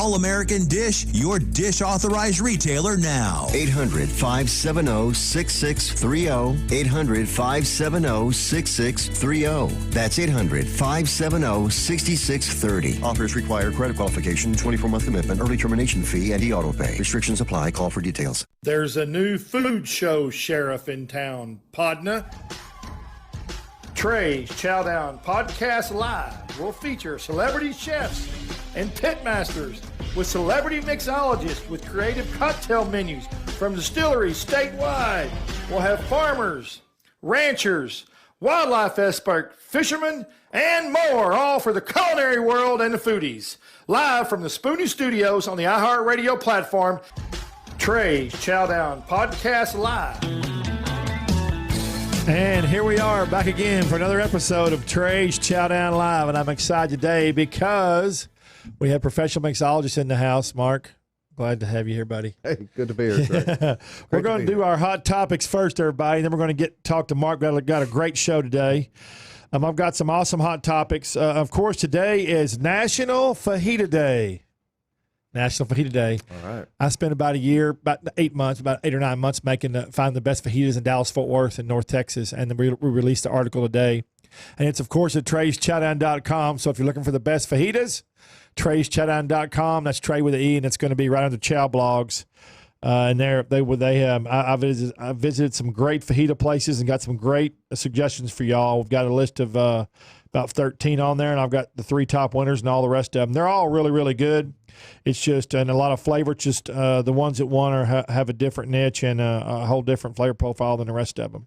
All-American Dish, your dish authorized retailer now. 800-570-6630. 800-570-6630. That's 800-570-6630. Offers require credit qualification, 24-month commitment, early termination fee, and e-auto pay. Restrictions apply. Call for details. There's a new food show sheriff in town, Podna. Trey's Chowdown Podcast Live will feature celebrity chefs and pitmasters with celebrity mixologists with creative cocktail menus from distilleries statewide. We'll have farmers, ranchers, wildlife experts, fishermen, and more, all for the culinary world and the foodies. Live from the Spoonie Studios on the iHeartRadio platform, Trey's Chowdown Podcast Live. And here we are back again for another episode of Trey's Chowdown Live, and I'm excited today because we have professional mixologists in the house. Mark, glad to have you here, buddy. Hey, good to be here, Trey. We're going to do our hot topics first, everybody, and then we're going to talk to Mark. Got a great show today. I've got some awesome hot topics. Of course, today is National Fajita Day. National Fajita Day. All right. I spent about 8 or 9 months finding the best fajitas in Dallas-Fort Worth in North Texas, and then we released the article today. And it's, of course, at Trey'sChowdown.com. So if you're looking for the best fajitas, Trey'sChowdown.com. That's Trey with an E, and it's going to be right under Chow blogs. And I visited some great fajita places and got some great suggestions for y'all. We've got a list of about 13 on there, and I've got the 3 top winners and all the rest of them. They're all really, really good. It's just, and a lot of flavor. It's just the ones that won have a different niche and a whole different flavor profile than the rest of them.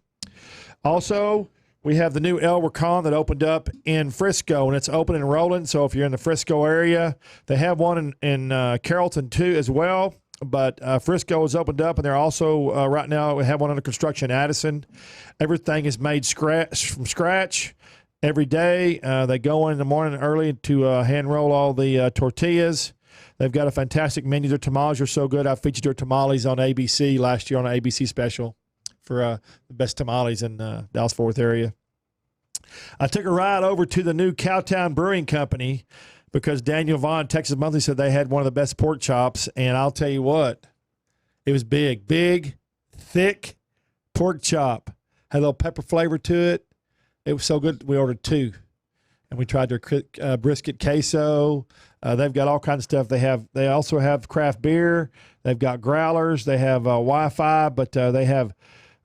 Also, we have the new El Rincon that opened up in Frisco, and it's open and rolling. So if you're in the Frisco area, they have one in Carrollton too as well. But Frisco is opened up, and they're also right now we have one under construction in Addison. Everything is made from scratch every day. They go in the morning early to hand roll all the tortillas. They've got a fantastic menu. Their tamales are so good. I featured their tamales on ABC last year on an ABC special for the best tamales in Dallas-Fort Worth area. I took a ride over to the new Cowtown Brewing Company because Daniel Vaughn, Texas Monthly, said they had one of the best pork chops. And I'll tell you what, it was big, thick pork chop. Had a little pepper flavor to it. It was so good, we ordered 2. And we tried their brisket queso. They've got all kinds of stuff. They also have craft beer. They've got growlers. They have Wi-Fi, but they have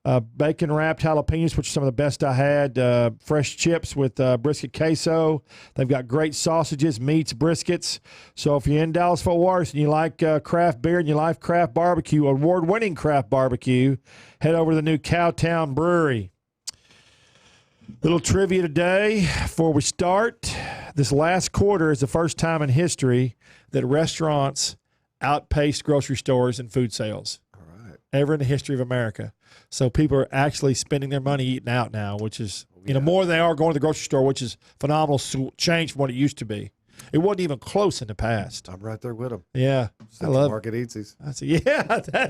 bacon-wrapped jalapenos, which are some of the best I had. Fresh chips with brisket queso. They've got great sausages, meats, briskets. So if you're in Dallas-Fort Worth and you like craft beer and you like craft barbecue, award-winning craft barbecue, head over to the new Cowtown Brewery. Little trivia today before we start. This last quarter is the first time in history that restaurants outpaced grocery stores in food sales. All right. Ever in the history of America. So people are actually spending their money eating out now, which is more than they are going to the grocery store, which is phenomenal change from what it used to be. It wasn't even close in the past. I'm right there with them. Yeah. I love Market Eatsies. That's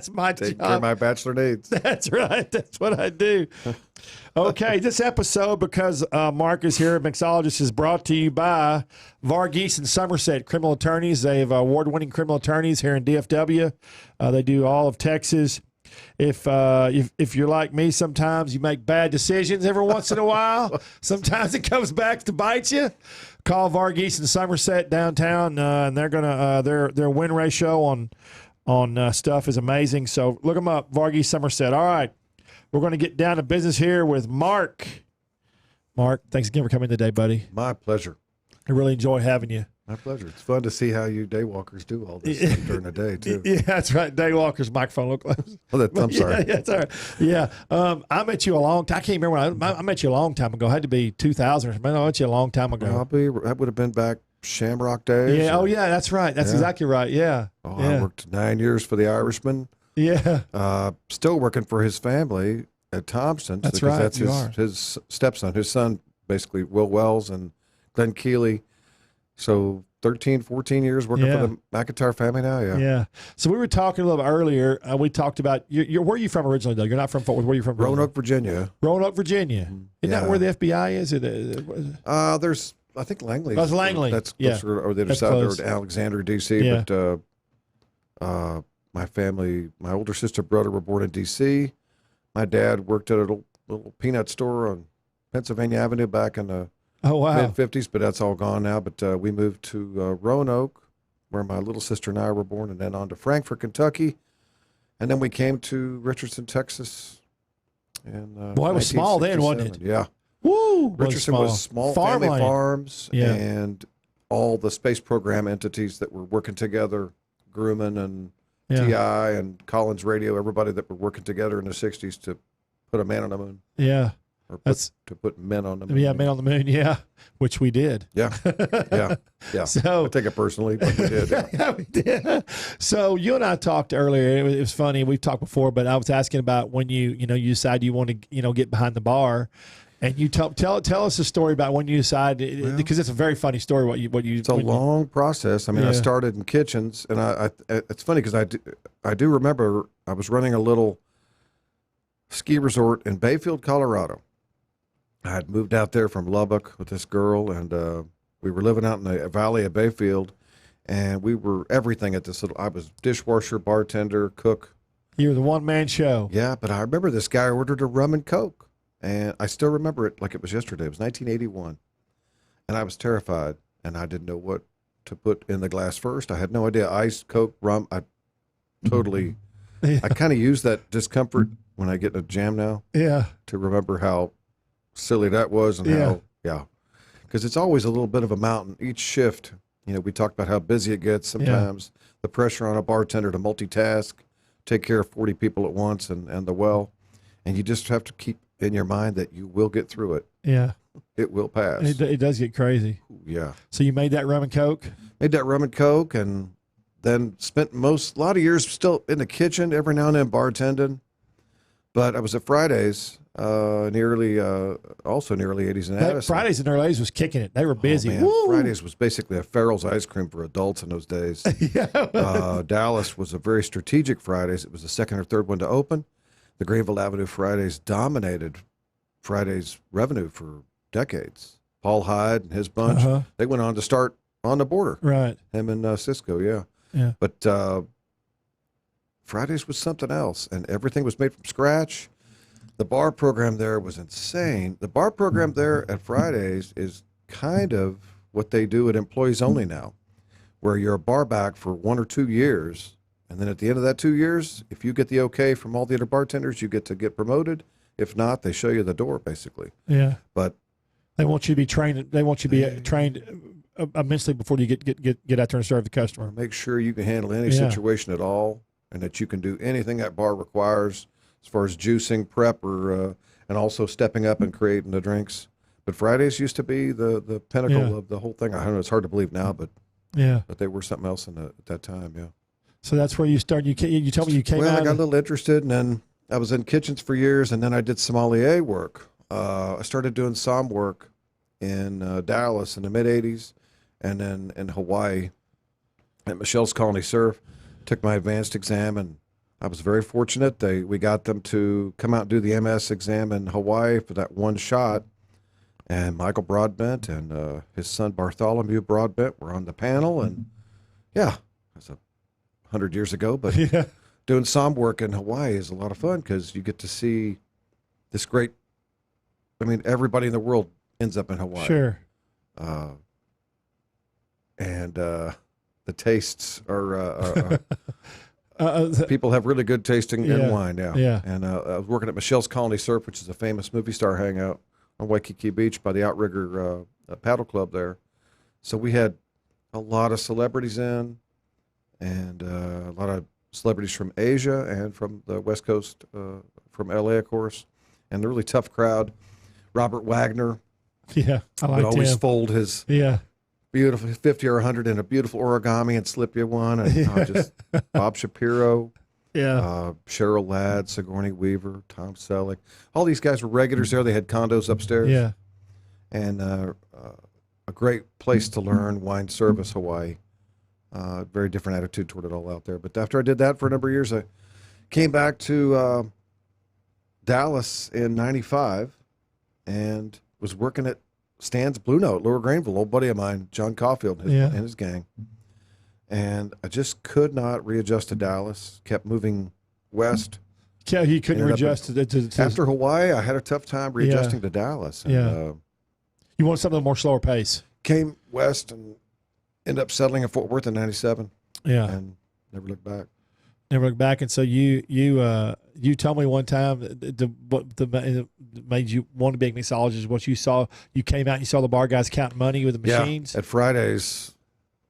my Take job. care of my bachelor needs. That's right. That's what I do. Okay, this episode, because Mark is here, Mixologist, is brought to you by Varghese and Somerset Criminal Attorneys. They have award-winning criminal attorneys here in DFW. They do all of Texas. If you're like me, sometimes you make bad decisions every once in a while. Sometimes it comes back to bite you. Call Varghese and Somerset downtown, and they're gonna their win ratio on stuff is amazing. So look them up, Varghese Somerset. All right, we're going to get down to business here with Mark. Mark, thanks again for coming today, buddy. My pleasure. I really enjoy having you. My pleasure. It's fun to see how you daywalkers do all this during the day, too. Yeah, that's right. Daywalker's microphone look close. Oh, I'm sorry. Yeah, that's all right. Yeah. I met you a long time. I can't remember when I met you a long time ago. It had to be 2000 or something. I met you a long time ago. Probably. That would have been back Shamrock days. Yeah. Oh, yeah. That's right. That's exactly right. Yeah. Oh, yeah. I worked 9 years for the Irishman. Yeah. Still working for his family at Thompson. That's right. That's his stepson. His son, basically, Will Wells and Glenn Keeley. So 13, 14 years working for the McIntyre family now, Yeah. So we were talking a little bit earlier. We talked about, where are you from originally, though? You're not from Fort Worth. Where are you from? Roanoke, Virginia. Roanoke, Virginia. Isn't that where the FBI is? I think Langley. That's Langley. That's Yeah. closer, or the other That's side, close. or Alexander, D.C. Yeah. But my family, my older sister, brother were born in D.C. My dad worked at a little peanut store on Pennsylvania Avenue back in the Oh, wow. mid-'50s, but that's all gone now. But we moved to Roanoke, where my little sister and I were born, and then on to Frankfort, Kentucky. And then we came to Richardson, Texas. And Boy, it was small then, wasn't it? Yeah. Woo! Richardson was small family Farmland. farms, Yeah. and all the space program entities that were working together, Grumman and Yeah. TI and Collins Radio, everybody that were working together in the 60s to put a man on the moon, Yeah. or To put men on the moon. Yeah, Man on the Moon. Yeah. Which we did. Yeah, yeah. So I take it personally, but we did. Yeah. yeah, we did. So you and I talked earlier. It was funny. We've talked before, but I was asking about when you decide you want to get behind the bar, and you tell us a story about when you decided, because it's a very funny story. It's a long process. I mean, I started in kitchens, and I it's funny because I do remember I was running a little ski resort in Bayfield, Colorado. I had moved out there from Lubbock with this girl, and we were living out in the valley of Bayfield, and we were everything at this little. I was dishwasher, bartender, cook. You were the one-man show. Yeah, but I remember this guy ordered a rum and Coke, and I still remember it like it was yesterday. It was 1981, and I was terrified, and I didn't know what to put in the glass first. I had no idea. Ice, Coke, rum. I totally. I kind of use that discomfort when I get in a jam now. Yeah. To remember how silly that was, and because it's always a little bit of a mountain each shift. We talked about how busy it gets sometimes, the pressure on a bartender to multitask, take care of 40 people at once, and and you just have to keep in your mind that you will get through it. Yeah, it will pass. It does get crazy. Yeah. So you made that rum and Coke? Made that rum and Coke, and then spent a lot of years still in the kitchen, every now and then bartending. But I was at Fridays also in the early 80s in Addison. Fridays in the early 80s was kicking it. They were busy. Oh, man. Fridays was basically a Farrell's ice cream for adults in those days. Dallas was a very strategic Fridays. It was the second or third one to open. The Greenville Avenue Fridays dominated Fridays revenue for decades. Paul Hyde and his bunch, they went on to start on the border. Right. Him and Cisco, yeah. But Fridays was something else, and everything was made from scratch. The bar program there was insane. The bar program there at Fridays is kind of what they do at Employees Only now, where you're a bar back for 1 or 2 years, and then at the end of that 2 years, if you get the okay from all the other bartenders, you get to get promoted. If not, they show you the door, basically. Yeah. But they want you to be trained. They want you to be trained immensely before you get out there and serve the customer. Make sure you can handle any situation at all, and that you can do anything that bar requires as far as juicing, prep, or and also stepping up and creating the drinks. But Fridays used to be the pinnacle of the whole thing. I don't know, it's hard to believe now, but they were something else at that time, yeah. So that's where you started. You told me you came out. Well, I got a little interested, and then I was in kitchens for years, and then I did sommelier work. I started doing som work in Dallas in the mid-'80s, and then in Hawaii at Michelle's Colony Surf. Took my advanced exam, and I was very fortunate. We got them to come out and do the MS exam in Hawaii for that one shot. And Michael Broadbent and his son Bartholomew Broadbent were on the panel, and that's 100 years ago. But doing som work in Hawaii is a lot of fun because you get to see this great. I mean, everybody in the world ends up in Hawaii. Sure. And the tastes are people have really good tasting in wine. Yeah. And I was working at Michelle's Colony Surf, which is a famous movie star hangout on Waikiki Beach by the Outrigger Paddle Club there. So we had a lot of celebrities in, and a lot of celebrities from Asia and from the West Coast, from LA, of course, and a really tough crowd. Robert Wagner. Yeah, I liked would always him. fold his beautiful 50 or 100 in a beautiful origami and slip you one. And just Bob Shapiro, Cheryl Ladd, Sigourney Weaver, Tom Selleck. All these guys were regulars there. They had condos upstairs. Yeah. And a great place to learn wine service, Hawaii. Very different attitude toward it all out there. But after I did that for a number of years, I came back to Dallas in '95 and was working at Stan's Blue Note, Lower Granville, old buddy of mine, John Caulfield, and his gang. And I just could not readjust to Dallas. Kept moving west. Yeah, he couldn't readjust to after Hawaii. I had a tough time readjusting to Dallas. And, you want something more slower pace. Came west and ended up settling in Fort Worth in '97. Yeah, and never looked back. Never looked back. And so you told me one time what made you want to be a mixologist. What you saw, you came out and you saw the bar guys counting money with the machines. Yeah, at Fridays,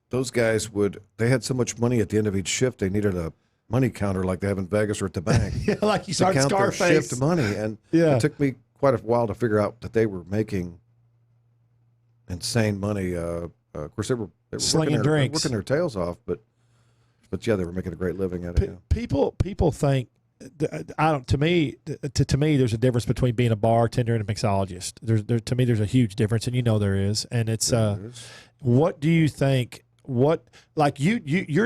those guys they had so much money at the end of each shift, they needed a money counter like they have in Vegas or at the bank. Yeah, like you saw count Scarface. Their shift money, and it took me quite a while to figure out that they were making insane money. Of course, they were slinging drinks, working their tails off, but yeah, they were making a great living at it. People think, to me, there's a difference between being a bartender and a mixologist. To me, there's a huge difference, and there is. And it's what do you think? What, like you're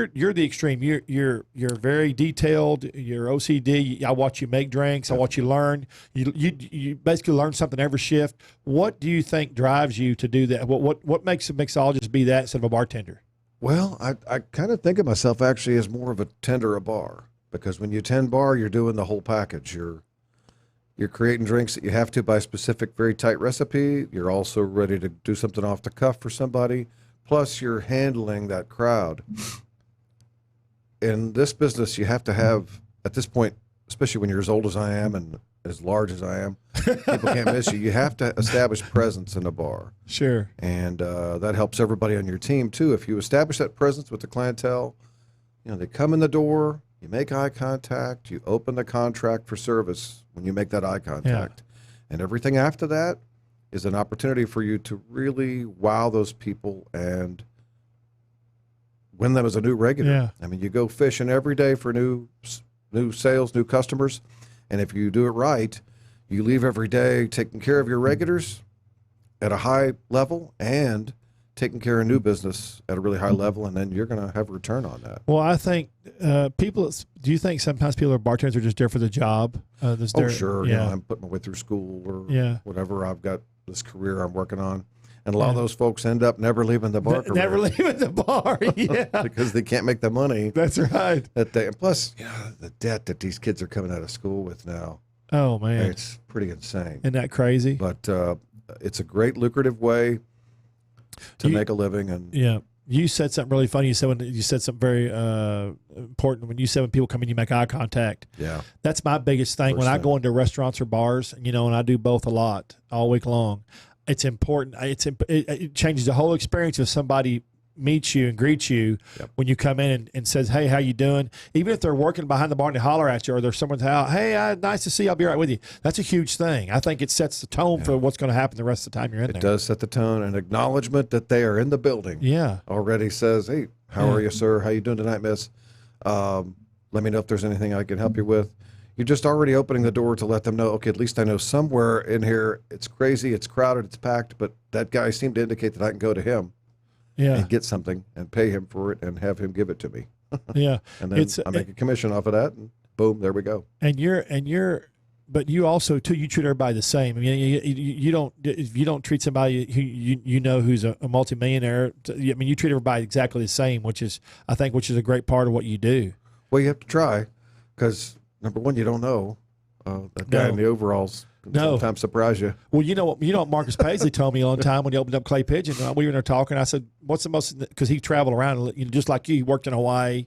the extreme. You're very detailed. You're OCD. I watch you make drinks. I watch you learn. You basically learn something every shift. What do you think drives you to do that? What makes a mixologist be that instead of a bartender? Well, I kind of think of myself actually as more of a tender a bar, because when you tend bar, you're doing the whole package. You're creating drinks that you have to by a specific, very tight recipe. You're also ready to do something off the cuff for somebody. Plus, you're handling that crowd. In this business, you have to have, at this point, especially when you're as old as I am and as large as I am, people can't miss you. You have to establish presence in a bar. Sure. And that helps everybody on your team, too. If you establish that presence with the clientele, they come in the door, you make eye contact, you open the contract for service when you make that eye contact. Yeah. And everything after that is an opportunity for you to really wow those people and win them as a new regular. Yeah. I mean, you go fishing every day for new sales, new customers, and if you do it right, you leave every day taking care of your regulars at a high level and taking care of new business at a really high level, and then you're going to have a return on that. Well, I think do you think sometimes people are bartenders are just there for the job? Sure. Yeah. I'm putting my way through school or whatever. I've got this career I'm working on. And a lot of those folks end up never leaving the bar. Never leaving the bar, yeah. Because they can't make the money. That's right. And plus, the debt that these kids are coming out of school with now. Oh, man. It's pretty insane. Isn't that crazy? But it's a great lucrative way to make a living. And yeah. You said something really funny. You said something very important. When you said when people come in, you make eye contact. Yeah. That's my biggest thing. 100%. When I go into restaurants or bars, and I do both a lot all week long, it's important. It changes the whole experience if somebody meets you and greets you when you come in and says, "Hey, how you doing?" Even if they're working behind the bar and they holler at you, or there's someone's house, "Hey, nice to see you. I'll be right with you." That's a huge thing. I think it sets the tone for what's going to happen the rest of the time you're in there. It does set the tone, and acknowledgement that they are in the building. Yeah. Already says, "Hey, how are you, sir? How you doing tonight, miss? Let me know if there's anything I can help you with." You're just already opening the door to let them know, okay, at least I know somewhere in here it's crazy, it's crowded, it's packed, but that guy seemed to indicate that I can go to him and get something and pay him for it and have him give it to me. Yeah. And then I make a commission off of that, and boom, there we go. But you also too, you treat everybody the same. I mean, you don't treat somebody who who's a multimillionaire. I mean, you treat everybody exactly the same, which is a great part of what you do. Well, you have to try, because number one, you don't know. That guy in the overalls can sometimes surprise you. Well, you know what Marcus Paisley told me one time when he opened up Clay Pigeon. We were in there talking. I said, "What's the most?" Because he traveled around, just like you. He worked in Hawaii,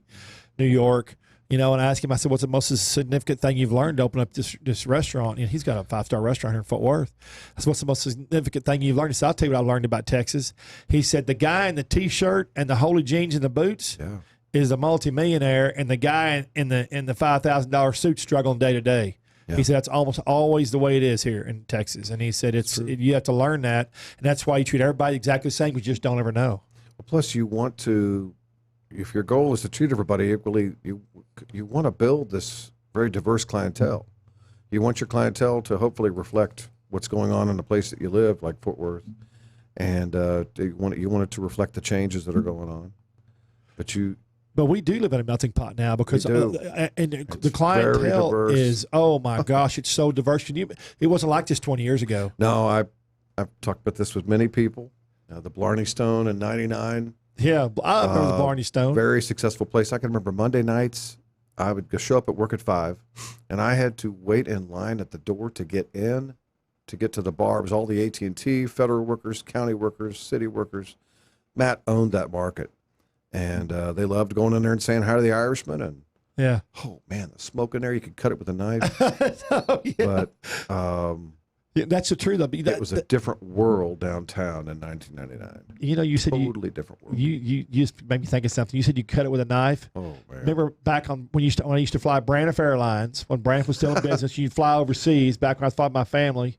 New York. And I asked him, I said, "What's the most significant thing you've learned to open up this restaurant?" He's got a 5-star restaurant here in Fort Worth. I said, "What's the most significant thing you've learned?" He said, "I'll tell you what I learned about Texas." He said, "The guy in the T-shirt and the holy jeans and the boots is a multimillionaire, and the guy in the $5,000 suit struggling day to day." He said, "That's almost always the way it is here in Texas." And he said, you have to learn that, and that's why you treat everybody exactly the same. You just don't ever know. Well, plus, you want to, if your goal is to treat everybody equally, you want to build this very diverse clientele. You want your clientele to hopefully reflect what's going on in the place that you live, like Fort Worth, and you want it to reflect the changes that are going on. But we do live in a melting pot now, because the clientele is, oh my gosh, it's so diverse. It wasn't like this 20 years ago. No, I I've talked about this with many people. The Blarney Stone in '99. Yeah, I remember the Barney Stone. Very successful place. I can remember Monday nights. I would show up at work at 5, and I had to wait in line at the door to get in, to get to the bar. It was all the AT&T, federal workers, county workers, city workers. Matt owned that market, and they loved going in there and saying hi to the Irishman. And yeah, oh man, the smoke in there, you could cut it with a knife. Oh, yeah. But yeah, that's the truth. it was a different world downtown in 1999. You know, you said totally different world. You just made me think of something. You said you cut it with a knife. Oh man! Remember back on when I used to fly Braniff Airlines, when Braniff was still in business, you'd fly overseas. Back when I was flying with my family,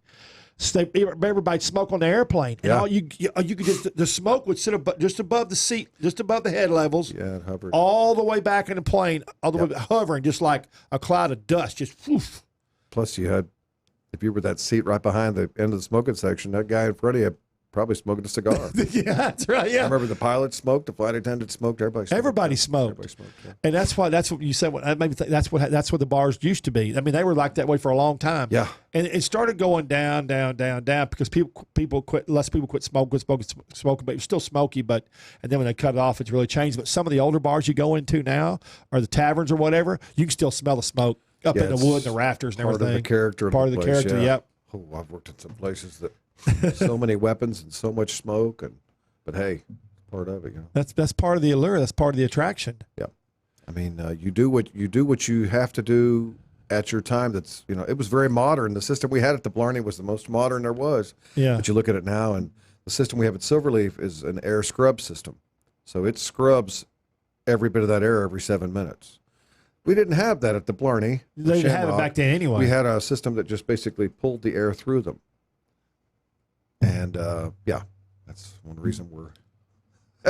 everybody'd smoke on the airplane, and all you could just the smoke would sit just above the seat, just above the head levels. Yeah, it hovered all the way back in the plane, all the way hovering, just like a cloud of dust. Just woof. Plus, you had. If you were that seat right behind the end of the smoking section, that guy in front of you probably smoking a cigar. Yeah, that's right. Yeah, I remember the pilot smoked, the flight attendant smoked, everybody smoked. Everybody smoked. Yeah. And that's what you said. That made me think that's what the bars used to be. I mean, they were like that way for a long time. Yeah. And it started going down because people quit. Less people quit smoking, but it was still smoky. And then when they cut it off, it's really changed. But some of the older bars you go into now, or the taverns or whatever, you can still smell the smoke up in the wood and the rafters and everything. Part of the character. Part of the place, character. yeah. Yep. Oh, I've worked in some places that so many weapons and so much smoke, but hey, part of it. You know. That's part of the allure. That's part of the attraction. Yeah. I mean, you do what you have to do at your time. That's it was very modern. The system we had at the Blarney was the most modern there was. Yeah. But you look at it now, and the system we have at Silverleaf is an air scrub system, so it scrubs every bit of that air every 7 minutes. We didn't have that at the Blarney. They didn't have it back then anyway. We had a system that just basically pulled the air through them. And that's one reason we're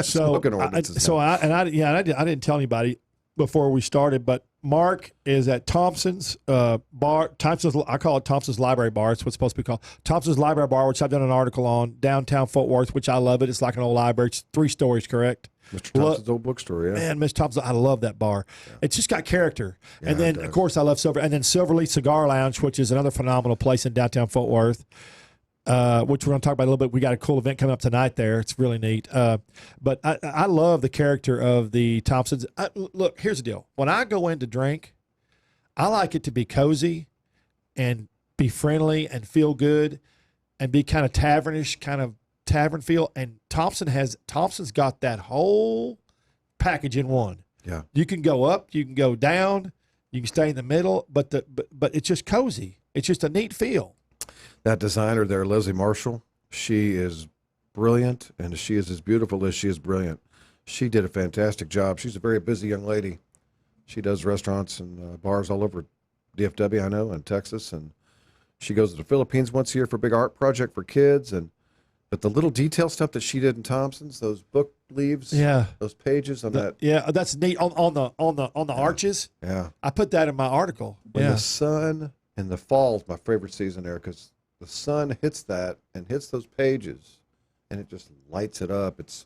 smoking ordinances. I didn't tell anybody before we started, but Mark is at Thompson's bar. I call it Thompson's Library Bar. It's what's supposed to be called Thompson's Library Bar, which I've done an article on, downtown Fort Worth, which I love it. It's like an old library. It's 3 stories, correct? Mr. Thompson's old bookstore, yeah. Man, Mr. Thompson, I love that bar. Yeah. It's just got character. Yeah, and then, of course, I love Silverleaf Cigar Lounge, which is another phenomenal place in downtown Fort Worth, which we're going to talk about a little bit. We got a cool event coming up tonight there. It's really neat. But I love the character of the Thompsons. Look, here's the deal. When I go in to drink, I like it to be cozy and be friendly and feel good and be kind of tavernish, kind of tavern feel, and Thompson's got that whole package in one. Yeah, you can go up, you can go down, you can stay in the middle, but it's just cozy. It's just a neat feel. That designer there, Leslie Marshall, she is brilliant, and she is as beautiful as she is brilliant. She did a fantastic job. She's a very busy young lady. She does restaurants and bars all over DFW, I know, and Texas, and she goes to the Philippines once a year for a big art project for kids. But the little detail stuff that she did in Thompson's, those book leaves, those pages on that. Yeah, that's neat on the arches. Yeah. I put that in my article. When the sun in the fall is my favorite season there, because the sun hits that and hits those pages and it just lights it up. It's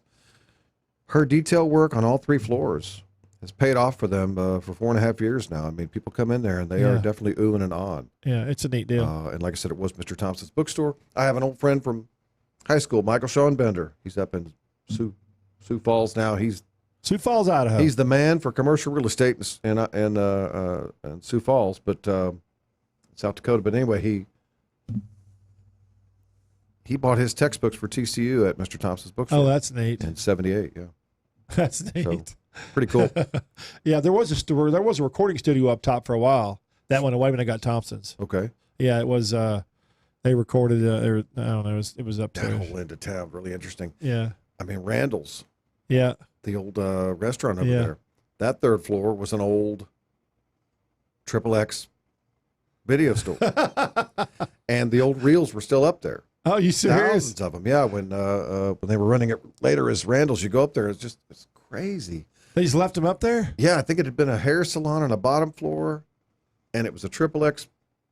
her detail work on all 3 floors has paid off for them for 4.5 years now. I mean, people come in there and they are definitely oohing and ahhing. Yeah, it's a neat deal. And like I said, it was Mr. Thompson's bookstore. I have an old friend from high school, Michael Schoenbender. He's up in Sioux Falls now. Sioux Falls, Idaho. He's the man for commercial real estate in Sioux Falls, but South Dakota. But anyway, he bought his textbooks for TCU at Mr. Thompson's bookstore. Oh, that's neat. In '78, yeah. That's neat. So, pretty cool. Yeah, there was a recording studio up top for a while. That went away when I got Thompson's. Okay. Yeah, it was. They recorded. I don't know. It was up that there. whole end of town, really interesting. Yeah. I mean, Randall's. Yeah. The old restaurant over there. That 3rd floor was an old XXX video store, and the old reels were still up there. Oh, you serious? Thousands of them. Yeah. When they were running it later as Randall's, you go up there. It's crazy. They just left them up there. Yeah, I think it had been a hair salon on the bottom floor, and it was a XXX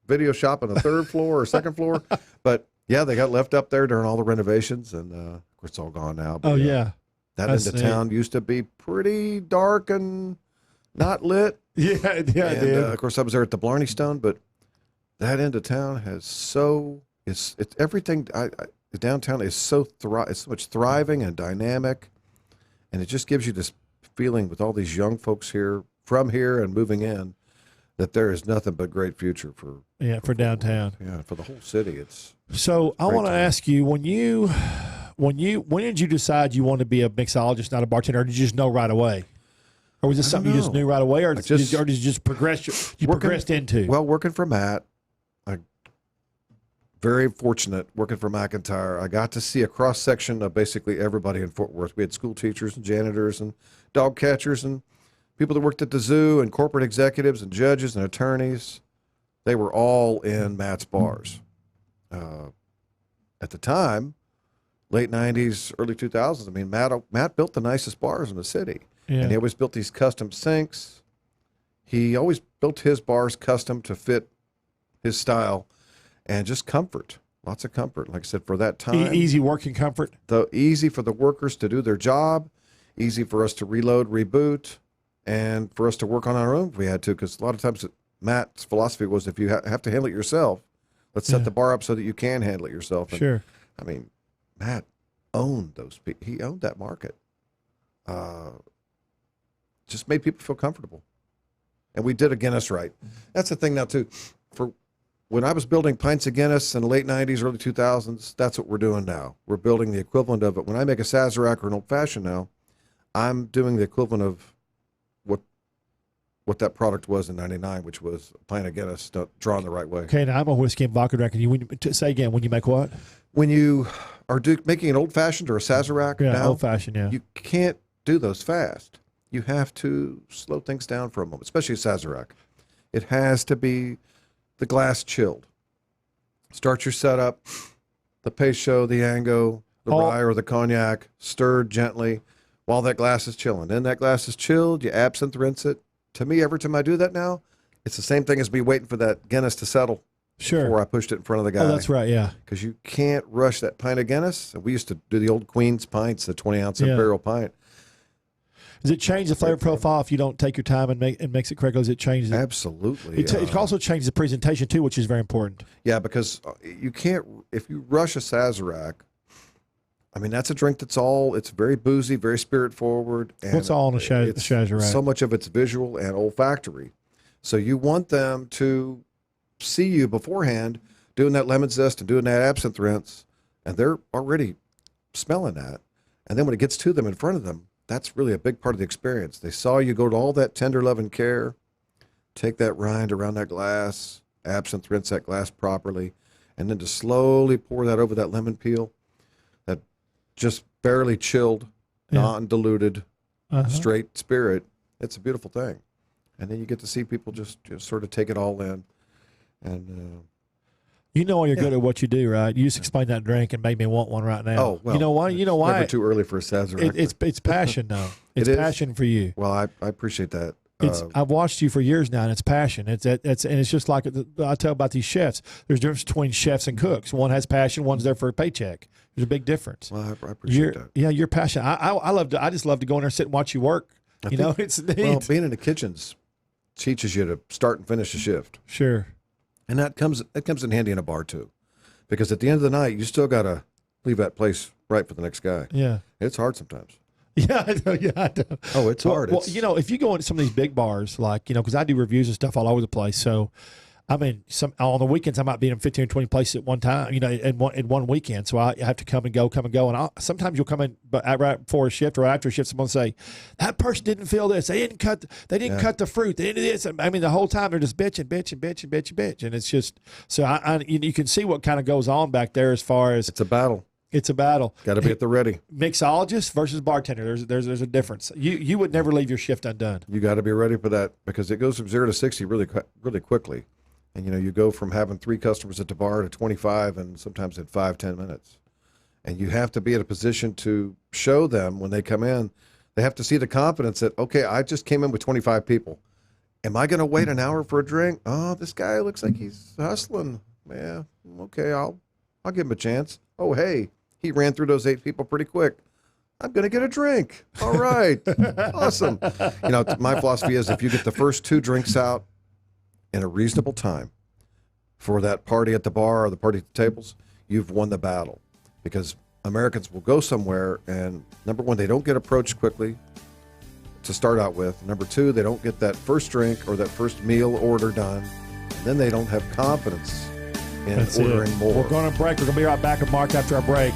video shop on the 3rd floor or 2nd floor. But yeah, they got left up there during all the renovations, and of course it's all gone now. But, that end of town used to be pretty dark and not lit. Yeah, and, dude. Of course, I was there at the Blarney Stone, but that end of town has it's everything. the downtown is it's so much thriving and dynamic, and it just gives you this feeling with all these young folks from here and moving in, that there is nothing but great future for downtown. Yeah, for the whole city. So I want to ask you, when did you decide you wanted to be a mixologist, not a bartender, or did you just know right away? Or was this something you just knew right away, or did you just progress? Progressed into? Well, working for Matt, very fortunate working for McIntyre. I got to see a cross section of basically everybody in Fort Worth. We had school teachers and janitors and dog catchers and people that worked at the zoo and corporate executives and judges and attorneys. They were all in Matt's bars. At the time, late 90s, early 2000s, I mean, Matt built the nicest bars in the city. Yeah. And he always built these custom sinks. He always built his bars custom to fit his style and just comfort, lots of comfort. Like I said, for that time. Easy working comfort. Easy for the workers to do their job, easy for us to reload, reboot, and for us to work on our own if we had to, because a lot of times Matt's philosophy was if you have to handle it yourself, let's set the bar up so that you can handle it yourself. And, sure. I mean, Matt owned those people. He owned that market. Just made people feel comfortable. And we did a Guinness right. That's the thing now, too. For when I was building pints of Guinness in the late 90s, early 2000s, that's what we're doing now. We're building the equivalent of it. When I make a Sazerac or an old-fashioned now, I'm doing the equivalent of what that product was in 99, which was a pint of Guinness drawn the right way. Okay, now I'm a whiskey and vodka drinker. Say again, when you make what? When you are making an old-fashioned or a Sazerac, old-fashioned, you can't do those fast. You have to slow things down for a moment, especially a Sazerac. It has to be the glass chilled. Start your setup, the Peychaud, the Ango, the rye or the cognac, stirred gently while that glass is chilling. Then that glass is chilled, you absinthe rinse it. To me, every time I do that now, it's the same thing as me waiting for that Guinness to settle before I pushed it in front of the guy. Oh, that's right, yeah. Because you can't rush that pint of Guinness. We used to do the old Queen's pints, the 20-ounce Imperial pint. Does it change the flavor profile if you don't take your time and mix it correctly? Does it change it? Absolutely. It also changes the presentation, too, which is very important. Yeah, because you can't, if you rush a Sazerac, I mean, that's a drink it's very boozy, very spirit forward. And what's all in a Sazerac? So much of it's visual and olfactory. So you want them to see you beforehand doing that lemon zest and doing that absinthe rinse, and they're already smelling that. And then when it gets to them in front of them, that's really a big part of the experience. They saw you go to all that tender love and care, take that rind around that glass, absinthe rinse that glass properly, and then to slowly pour that over that lemon peel, that just barely chilled, non-diluted, straight spirit. It's a beautiful thing. And then you get to see people just sort of take it all in. And you know you're good at what you do, right? You just explained that drink and made me want one right now. Oh, well, you know why? Never too early for a Sazerac. It's passion, though. It's passion for you. Well, I appreciate that. I've watched you for years now, and it's passion. And it's just like I tell about these chefs. There's a difference between chefs and cooks. One has passion. One's there for a paycheck. There's a big difference. Well, I appreciate that. Yeah, you're passionate. I just love to go in there, sit and watch you work. It's being in the kitchens teaches you to start and finish a shift. Sure. And that comes in handy in a bar too, because at the end of the night, you still got to leave that place right for the next guy. Yeah, it's hard sometimes. Yeah, I know. Yeah, I know. Oh, it's hard. Well, if you go into some of these big bars, like because I do reviews and stuff all over the place, so I mean, on the weekends I might be in 15 or 20 places at one time, in one weekend. So I have to come and go, and sometimes you'll come in, but right before a shift or after a shift, someone will say that person didn't feel this, they didn't cut the fruit, they didn't do this. I mean, the whole time they're just bitching, and it's just so you can see what kind of goes on back there as far as it's a battle. It's a battle. Got to be at the ready. Mixologist versus bartender. There's a difference. You would never leave your shift undone. You got to be ready for that because it goes from 0 to 60 really quickly. And, you go from having 3 customers at the bar to 25 and sometimes in 5-10 minutes. And you have to be in a position to show them when they come in, they have to see the confidence that, okay, I just came in with 25 people. Am I going to wait an hour for a drink? Oh, this guy looks like he's hustling. Yeah, okay, I'll give him a chance. Oh, hey, he ran through those 8 people pretty quick. I'm going to get a drink. All right, awesome. My philosophy is if you get the first 2 drinks out in a reasonable time for that party at the bar or the party at the tables, you've won the battle. because Americans will go somewhere and, number one, they don't get approached quickly to start out with. Number two, they don't get that first drink or that first meal order done. And then they don't have confidence in ordering more. We're going to break. We're going to be right back with Mark after our break.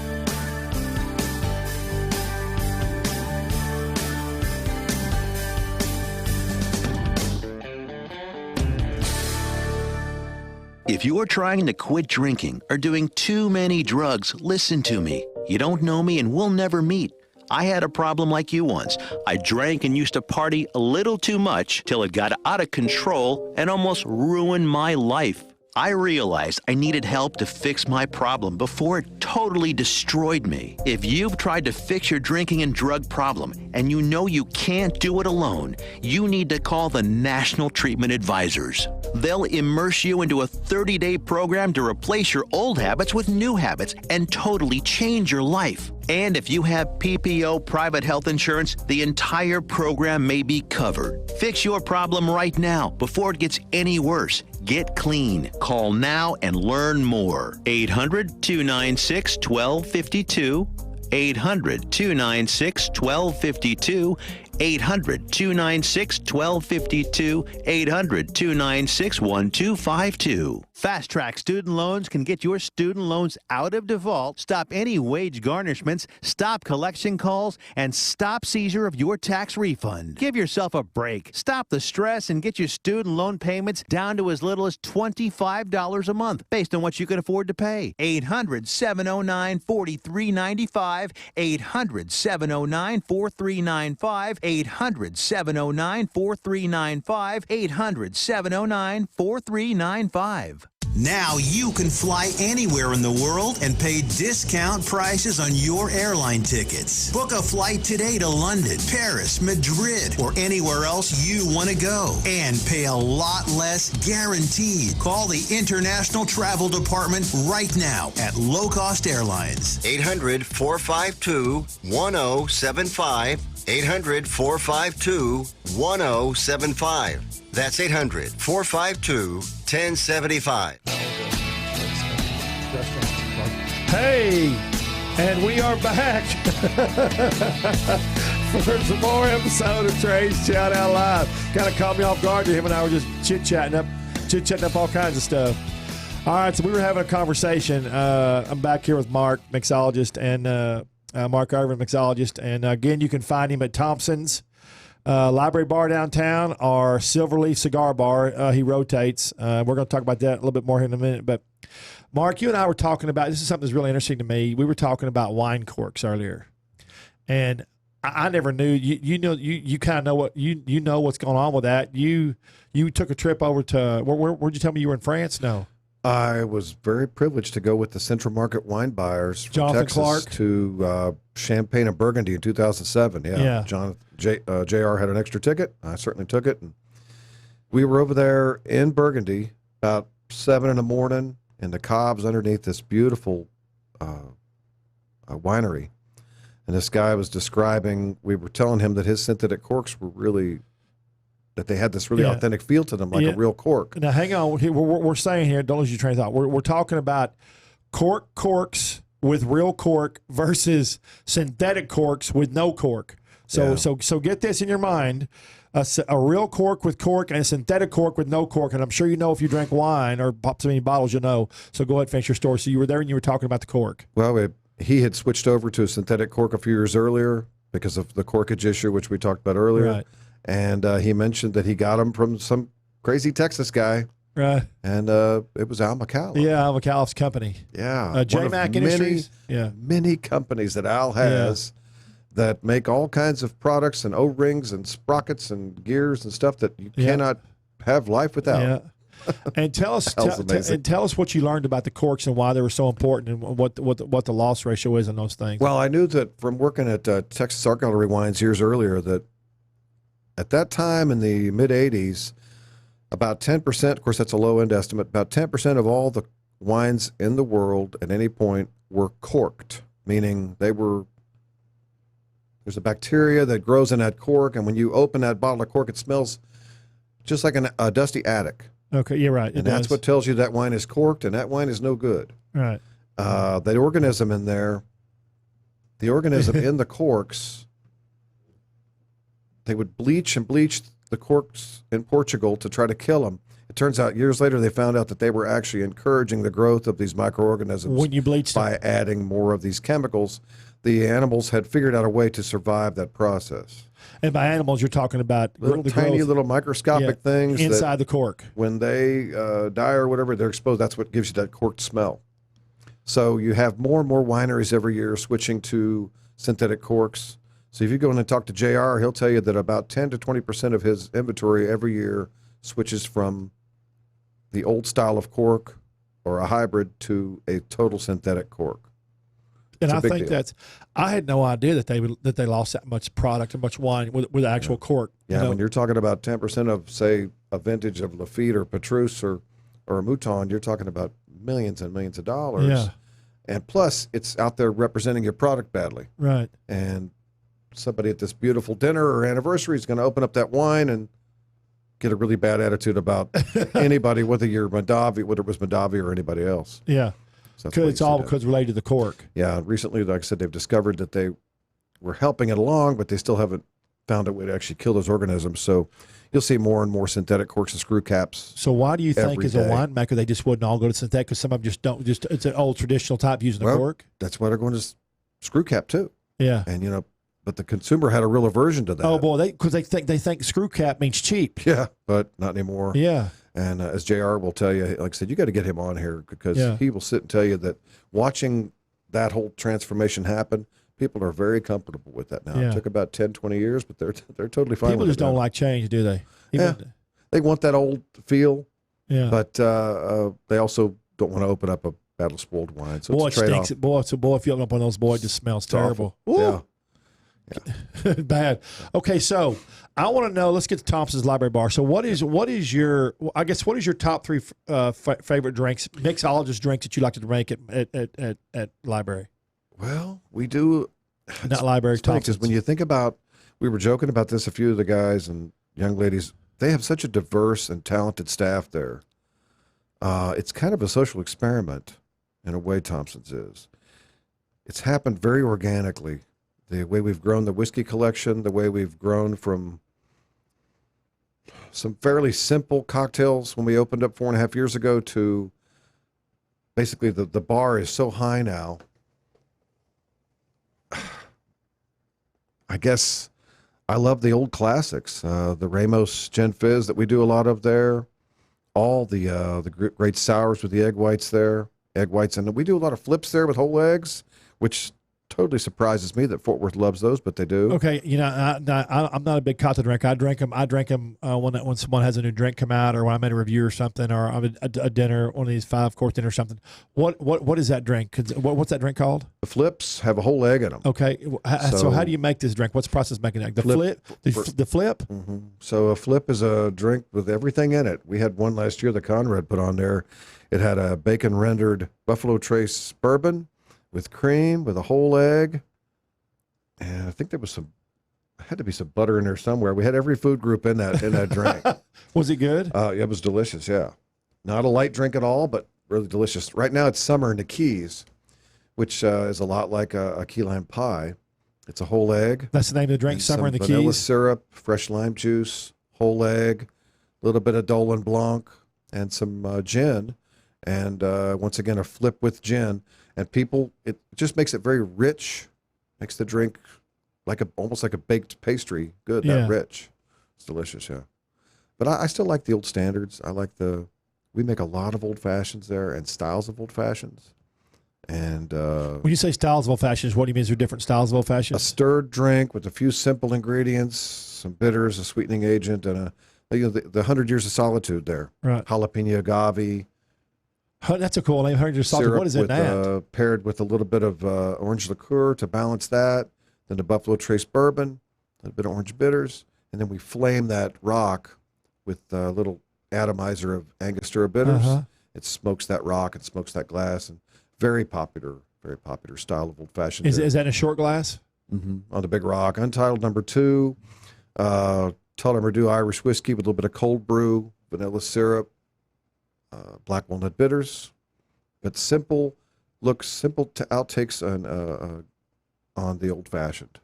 If you're trying to quit drinking or doing too many drugs, listen to me. You don't know me and we'll never meet. I had a problem like you once. I drank and used to party a little too much till it got out of control and almost ruined my life. I realized I needed help to fix my problem before it totally destroyed me. If you've tried to fix your drinking and drug problem and you know you can't do it alone, you need to call the National Treatment Advisors. They'll immerse you into a 30-day program to replace your old habits with new habits and totally change your life. And if you have PPO private health insurance, the entire program may be covered. Fix your problem right now before it gets any worse. Get clean. Call now and learn more. 800-296-1252. 800-296-1252. 800-296-1252. 800-296-1252. Fast Track Student Loans can get your student loans out of default, stop any wage garnishments, stop collection calls, and stop seizure of your tax refund. Give yourself a break. Stop the stress and get your student loan payments down to as little as $25 a month based on what you can afford to pay. 800-709-4395. 800-709-4395. 800-709-4395. 800-709-4395. Now you can fly anywhere in the world and pay discount prices on your airline tickets. Book a flight today to London, Paris, Madrid, or anywhere else you want to go and pay a lot less guaranteed. Call the International Travel Department right now at Low Cost Airlines. 800-452-1075. 800-452-1075. That's 800-452-1075. Hey, and we are back for some more episode of Trey's Shout Out Live. Kind of caught me off guard. Him and I were just chit-chatting up all kinds of stuff. All right, so we were having a conversation. I'm back here with Mark, mixologist, and Mark Irving, mixologist. And again, you can find him at Thompson's Library Bar downtown or Silverleaf Cigar Bar. He rotates. We're going to talk about that a little bit more here in a minute. But Mark, you and I were talking about, this is something that's really interesting to me. We were talking about wine corks earlier. And I never knew, you kind of know what, you know what's going on with that. You took a trip over to, where'd you tell me you were in France? No. I was very privileged to go with the Central Market wine buyers from Jonathan Texas Clark. to Champagne and Burgundy in 2007. Yeah. JR had an extra ticket. I certainly took it. And we were over there in Burgundy about 7 in the morning in the cobs underneath this beautiful winery. And this guy was describing, we were telling him that his synthetic corks were really, that they had this really authentic feel to them, like a real cork. Now, hang on. We're saying here, don't lose your train of thought. We're talking about corks with real cork versus synthetic corks with no cork. So get this in your mind. A real cork with cork and a synthetic cork with no cork. And I'm sure you know if you drank wine or pop so many bottles, you know. So go ahead and finish your story. So you were there and you were talking about the cork. Well, he had switched over to a synthetic cork a few years earlier because of the corkage issue, which we talked about earlier. Right. And he mentioned that he got them from some crazy Texas guy. Right. And it was Al McAuliffe. Yeah, Al McAuliffe's company. Yeah. J-Mac Industries. Many companies that Al has that make all kinds of products and O-rings and sprockets and gears and stuff that you cannot have life without. Yeah. And tell us tell us what you learned about the corks and why they were so important and what the loss ratio is on those things. Well, I knew that from working at Texas Art Gallery Wines years earlier that at that time in the mid-'80s, about 10%, of course that's a low-end estimate, about 10% of all the wines in the world at any point were corked, meaning there's a bacteria that grows in that cork, and when you open that bottle of cork, it smells just like a dusty attic. Okay, you're right. And that's what tells you that wine is corked, and that wine is no good. Right. That organism in there, the organism in the corks, they would bleach the corks in Portugal to try to kill them. It turns out years later they found out that they were actually encouraging the growth of these microorganisms when you bleached by them. adding more of these chemicals. The animals had figured out a way to survive that process. And by animals, you're talking about Little the tiny growth, little microscopic things inside that the cork. when they die or whatever, they're exposed. That's what gives you that corked smell. So you have more and more wineries every year switching to synthetic corks. So if you go in and talk to JR, he'll tell you that about 10 to 20% of his inventory every year switches from the old style of cork or a hybrid to a total synthetic cork. And It's a I big think deal. I had no idea that they lost that much product and much wine with actual cork. Yeah, you know? when you're talking about 10% of, say, a vintage of Lafite or Petrus or a Mouton, you're talking about millions and millions of dollars. Yeah. And plus, it's out there representing your product badly. Right. And somebody at this beautiful dinner or anniversary is going to open up that wine and get a really bad attitude about anybody, whether it was Madavi or anybody else. Yeah. So that's Because what it's you all said. because related to the cork. Yeah, recently, like I said, they've discovered that they were helping it along, but they still haven't found a way to actually kill those organisms. So you'll see more and more synthetic corks and screw caps. So why do you think, Every as a day. winemaker, they just wouldn't all go to synthetic? Because some of them just don't. Just it's an old traditional type using the Well, cork. That's why they're going to screw cap too. Yeah. And but the consumer had a real aversion to that. Oh boy, because they think screw cap means cheap. Yeah, but not anymore. Yeah. And as JR will tell you, like I said, you got to get him on here because Yeah. he will sit and tell you that watching that whole transformation happen, people are very comfortable with that now. Yeah. It took about 10, 20 years, but they're totally fine People with just it don't now. like change, do they? Yeah. They want that old feel, Yeah. but they also don't want to open up a battle spoiled wine. So Boy, it it's a trade-off. stinks. Boy, if you open up one of those, boy, it just smells It's awful. terrible. Yeah. Woo. Bad. Okay, so I want to know. Let's get to Thompson's Library Bar. So, what is your top three favorite drinks, mixologist drinks that you like to make at Library? Well, we do. Not Library. It's funny 'cause Thompson's. when you think about, we were joking about this, a few of the guys and young ladies, they have such a diverse and talented staff there. It's kind of a social experiment in a way, Thompson's is. It's happened very organically. The way we've grown the whiskey collection, the way we've grown from some fairly simple cocktails when we opened up 4.5 years ago to basically the bar is so high now. I guess I love the old classics, the Ramos Gin Fizz that we do a lot of there, all the great sours with the egg whites, and we do a lot of flips there with whole eggs, which totally surprises me that Fort Worth loves those, but they do. Okay, I'm not a big cocktail drinker. I drink them when someone has a new drink come out, or when I'm at a review or something, or I'm at a dinner, one of these 5-course dinner or something. What is that drink? What's that drink called? The flips have a whole egg in them. Okay, so So- how do you make this drink? What's the process of making it? The Flip. flip. So a flip is a drink with everything in it. We had one last year that Conrad put on there. It had a bacon rendered Buffalo Trace bourbon with cream, with a whole egg, and I think there was had to be some butter in there somewhere. We had every food group in that drink. Was it good? It was delicious. Yeah, not a light drink at all, but really delicious. Right now it's summer in the Keys, which is a lot like a key lime pie. It's a whole egg. That's the name of the drink. and Summer in some the vanilla Keys. syrup, fresh lime juice, whole egg, a little bit of Dolan Blanc, and some gin. And once again, a flip with gin. And people, it just makes it very rich, makes the drink almost like a baked pastry. Good, Yeah. not rich. It's delicious, yeah. But I still like the old standards. We make a lot of old fashions there and styles of old fashions. And When you say styles of old fashions, what do you mean? Is there different styles of old a fashions? stirred drink with a few simple ingredients, some bitters, a sweetening agent, and the 100 Years of Solitude there. Right. Jalapeno agave. That's a cool name. 100 Years of Solitude. Syrup What is in with, that? paired with a little bit of orange liqueur to balance that. Then the Buffalo Trace bourbon, a little bit of orange bitters, and then we flame that rock with a little atomizer of Angostura bitters. Uh-huh. It smokes that rock, it smokes that glass, and very popular style of old fashioned. Is that in a short glass? On the big rock? Untitled number 2, Tullamore Irish whiskey with a little bit of cold brew, vanilla syrup, black walnut bitters, but simple, look simple outtakes on the old fashioned,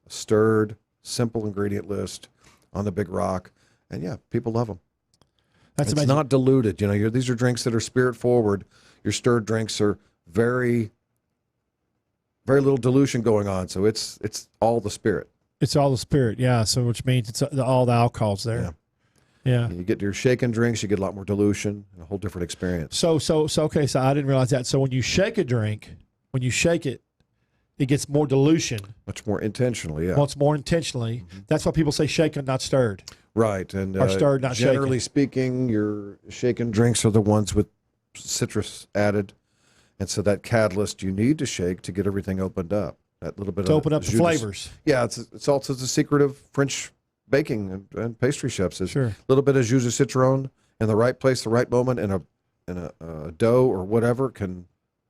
stirred, simple ingredient list on the big rock, and yeah, people love them. That's it's amazing. not diluted. These are drinks that are spirit forward. Your stirred drinks are very, very little dilution going on, so it's all the spirit. It's all the spirit, yeah. So which means it's all the alcohol's there. Yeah. You get your shaken drinks, you get a lot more dilution, a whole different experience. So okay. So I didn't realize that. So when you shake a drink, when you shake it, it gets more dilution. Much more intentionally, yeah. Well, it's more intentionally. Mm-hmm. That's why people say shaken, not stirred. Right, and or stirred, not generally shaken. speaking, your shaken drinks are the ones with citrus added, and so that catalyst you need to shake to get everything opened up. That little bit to of open up the flavors. Yeah, it's also the secret of French baking and pastry chefs is sure. a little bit of jus de citron in the right place, the right moment, in a dough or whatever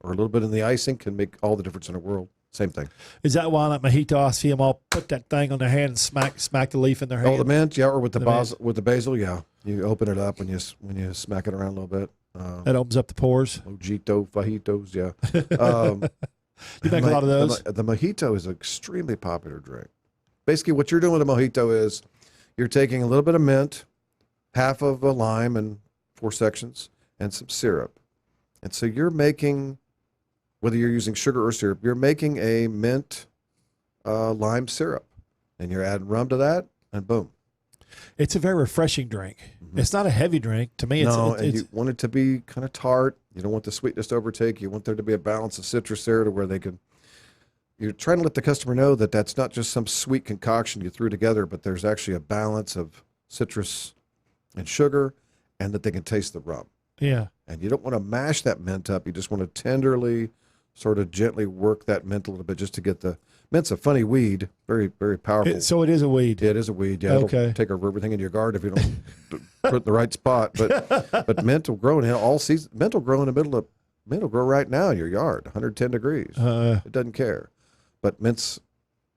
or a little bit in the icing can make all the difference in the world. Same thing. Is that why like Mojito, I see them all put that thing on their hand and smack the leaf in their hand? Oh, the mint, yeah, or with the basil, yeah. You open it up when you smack it around a little bit. That opens up the pores. Mojito, fajitos, yeah. You make a lot of those? The Mojito is an extremely popular drink. Basically, what you're doing with a Mojito is you're taking a little bit of mint, half of a lime in 4 sections, and some syrup. And so you're making, whether you're using sugar or syrup, you're making a mint lime syrup. And you're adding rum to that, and boom. It's a very refreshing drink. Mm-hmm. It's not a heavy drink. To me, and you want it to be kind of tart. You don't want the sweetness to overtake. You want there to be a balance of citrus there to where you're trying to let the customer know that that's not just some sweet concoction you threw together, but there's actually a balance of citrus and sugar, and that they can taste the rum. Yeah. And you don't want to mash that mint up. You just want to tenderly, sort of gently work that mint a little bit just to get mint's a funny weed, very, very powerful. So it is a weed. Yeah, it is a weed. Yeah, okay. It'll take over everything in your garden if you don't put it in the right spot. But mint will grow in all seasons. Mint will grow in the mint will grow right now in your yard, 110 degrees. It doesn't care. But mint's,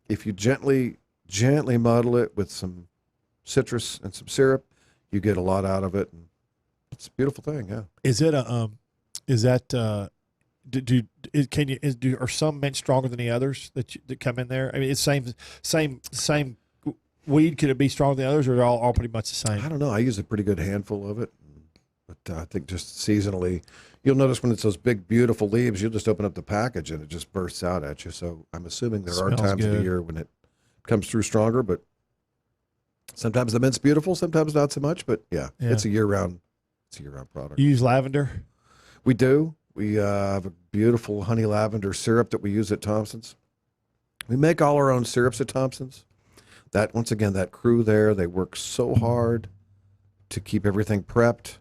if you gently muddle it with some citrus and some syrup, you get a lot out of it. And it's a beautiful thing, yeah. Is it are some mints stronger than the others that come in there? I mean, it's same weed. Could it be stronger than others, or they're all pretty much the same? I don't know. I use a pretty good handful of it, but I think just seasonally, you'll notice when it's those big, beautiful leaves, you'll just open up the package and it just bursts out at you. So I'm assuming there are times of the year when it comes through stronger, but sometimes the mint's beautiful, sometimes not so much. But yeah. It's a year-round product. You use lavender? We do. We have a beautiful honey lavender syrup that we use at Thompson's. We make all our own syrups at Thompson's. That, once again, that crew there, they work so hard to keep everything prepped,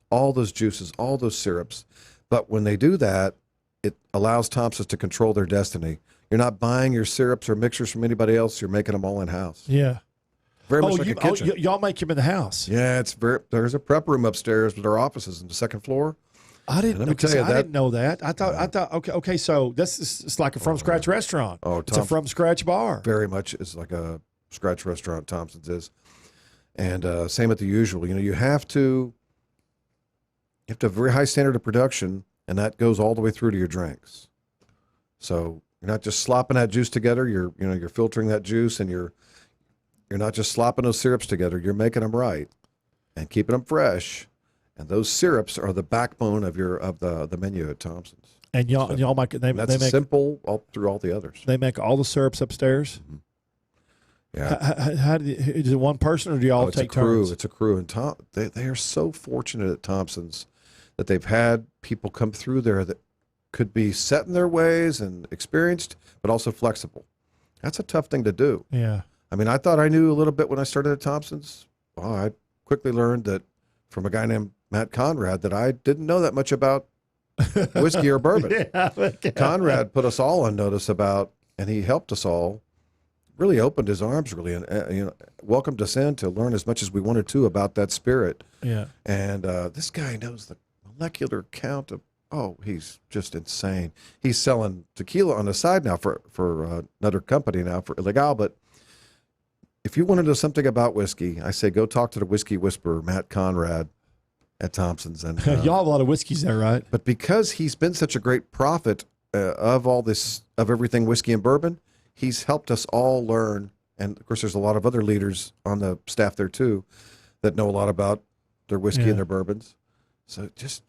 all those juices, all those syrups. But when they do that, it allows Thompson's to control their destiny. You're not buying your syrups or mixers from anybody else. You're making them all in-house. Yeah. Very much like a kitchen. Y'all make them in the house? Yeah, there's a prep room upstairs with our offices on the second floor. I didn't know that. I thought okay, so it's like a from scratch restaurant. Oh, it's a from scratch bar. Very much is like a scratch restaurant, Thompson's is. And same at the usual. You have to have a very high standard of production, and that goes all the way through to your drinks. So you're not just slopping that juice together, you're filtering that juice, and you're not just slopping those syrups together, you're making them right and keeping them fresh. And those syrups are the backbone of the menu at Thompson's. And y'all make that's simple all through all the others. They make all the syrups upstairs. Mm-hmm. Yeah. How is it one person, or do y'all take turns? It's a crew, and they are so fortunate at Thompson's that they've had people come through there that could be set in their ways and experienced, but also flexible. That's a tough thing to do. Yeah. I mean, I thought I knew a little bit when I started at Thompson's. Well, I quickly learned that from a guy named Matt Conrad that I didn't know that much about whiskey or bourbon. Conrad put us all on notice about, and he helped us all, really opened his arms, really, and welcomed us in to learn as much as we wanted to about that spirit. Yeah. And this guy knows the molecular count of, he's just insane. He's selling tequila on the side now for another company now for Illegal, but if you want to know something about whiskey, I say go talk to the whiskey whisperer, Matt Conrad. at Thompson's. And Y'all have a lot of whiskeys there, right? but because he's been such a great prophet of all this, of everything whiskey and bourbon, he's helped us all learn. And of course, there's a lot of other leaders on the staff there too that know a lot about their whiskey and their bourbons. So just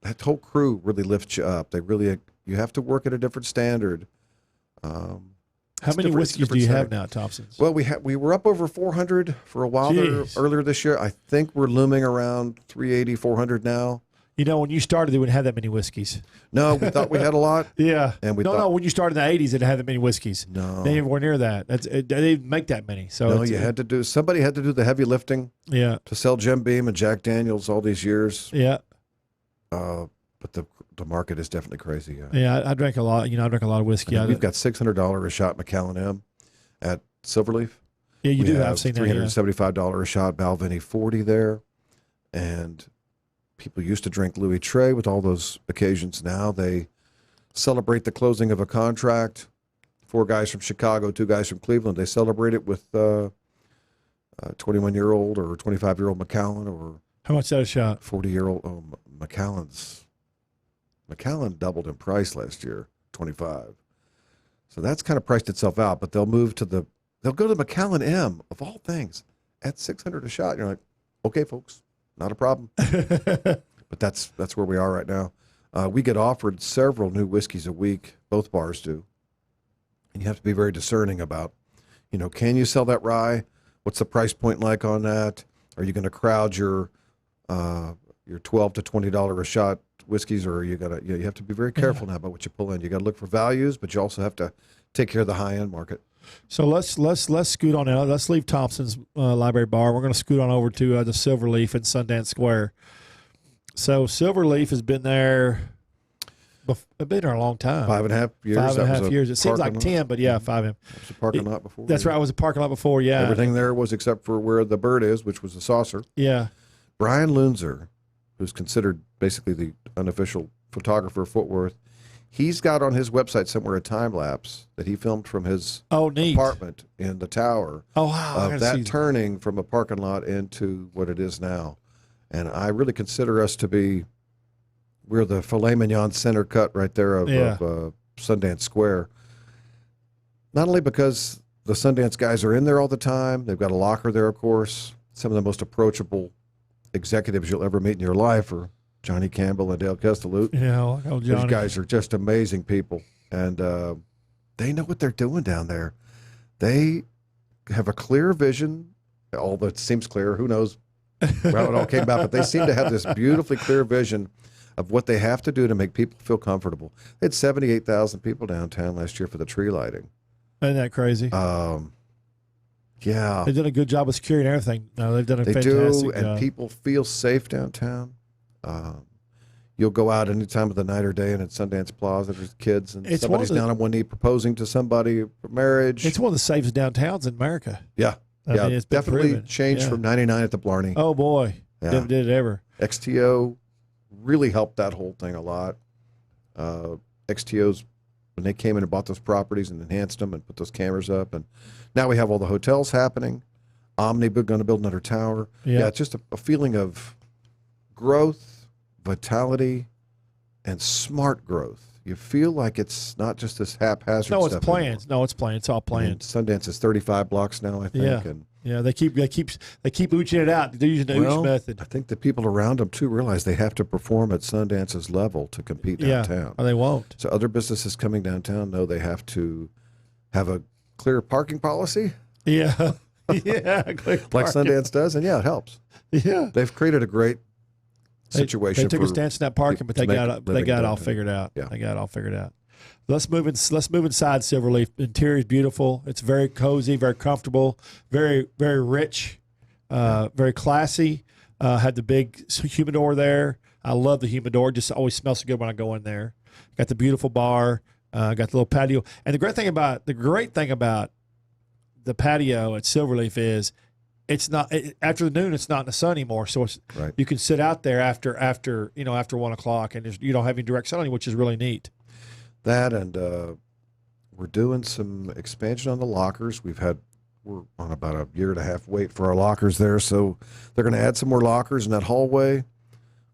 that whole crew really lifts you up. They really, you have to work at a different standard. How many whiskeys do you have now at Thompson's? Well, we were up over 400 for a while there earlier this year. I think we're looming around 380, 400 now. You know, when you started, they wouldn't have that many whiskeys. No, we thought we had a lot. Yeah. And we no, when you started in the 80s, it didn't have that many whiskeys. No. They weren't near that. They didn't make that many. So no, somebody had to do the heavy lifting. Yeah. To sell Jim Beam and Jack Daniels all these years. Yeah. But the market is definitely crazy. Yeah, I drank a lot. You know, I drank a lot of whiskey. We've got $600 a shot Macallan M at Silverleaf. Yeah, you do have seen that. $375 a shot Balvenie 40 there. And people used to drink Louis Trey with all those occasions. Now they celebrate the closing of a contract. 4 guys from Chicago, 2 guys from Cleveland. They celebrate it with 21-year-old or 25-year-old Macallan, or how much is that a shot? 40-year-old Macallan doubled in price last year, 25. So that's kind of priced itself out. But they'll go to the Macallan M of all things at $600 a shot. And you're like, okay, folks. Not a problem. But that's where we are right now. We get offered several new whiskeys a week. Both bars do. And you have to be very discerning about, can you sell that rye? What's the price point like on that? Are you going to crowd your $12 to $20 a shot whiskeys, or are you have to be very careful now about what you pull in. You got to look for values, but you also have to take care of the high-end market. So let's scoot on out. Let's leave Thompson's Library Bar. We're going to scoot on over to the Silver Leaf in Sundance Square. So Silver Leaf has been there. Been there a long time. 5.5 years. 5.5 years. It seems like 10, but yeah, 5. It was a parking lot before. That's right. It was a parking lot before. Yeah. Everything there was except for where the bird is, which was the saucer. Yeah. Brian Lunzer, who's considered basically the unofficial photographer of Fort Worth, he's got on his website somewhere a time lapse that he filmed from his apartment in the tower. Oh, wow. Of that turning from a parking lot into what it is now. And I really consider us to be, we're the filet mignon center cut right there of Sundance Square. Not only because the Sundance guys are in there all the time, they've got a locker there, of course. Some of the most approachable executives you'll ever meet in your life are Johnny Campbell and Dale Castelloot. Yeah, these guys are just amazing people, and they know what they're doing down there. They have a clear vision, although it seems clear. Who knows how it all came about, but they seem to have this beautifully clear vision of what they have to do to make people feel comfortable. They had 78,000 people downtown last year for the tree lighting. Isn't that crazy? Yeah. They've done a good job of securing everything. No, they've done a fantastic job. And people feel safe downtown. You'll go out any time of the night or day, and at Sundance Plaza, there's kids, and somebody's down on one knee proposing to somebody for marriage. It's one of the safest downtowns in America. Yeah. I mean, it's definitely changed from 99 at the Blarney. Oh, boy. Yeah. Never did it ever. XTO really helped that whole thing a lot. XTO's, when they came in and bought those properties and enhanced them and put those cameras up, and now we have all the hotels happening. Omni going to build another tower. Yeah, it's just a feeling of growth, vitality, and smart growth. You feel like it's not just this haphazard stuff. No, it's planned. No, it's planned. It's all planned. Sundance is 35 blocks now, I think. Yeah, and they keep ooching it out. They're using the ooch method. I think the people around them, too, realize they have to perform at Sundance's level to compete downtown. Or they won't. So other businesses coming downtown know they have to have a clear parking policy. Yeah. Yeah. Like Sundance does, and it helps. Yeah. They've created a great situation. They took a stance in that parking, but they got it all figured out. Yeah. They got it all figured out. Let's move inside Silverleaf. Interior is beautiful. It's very cozy, very comfortable, very, very rich, very classy. Had the big humidor there. I love the humidor. Just always smells so good when I go in there. Got the beautiful bar. Got the little patio. And the great thing about the patio at Silverleaf is it's not after noon. It's not in the sun anymore, so it's you can sit out there after 1 o'clock, and you don't have any direct sun, which is really neat. That and we're doing some expansion on the lockers. We've had we're on about a year and a half wait for our lockers there. So they're going to add some more lockers in that hallway.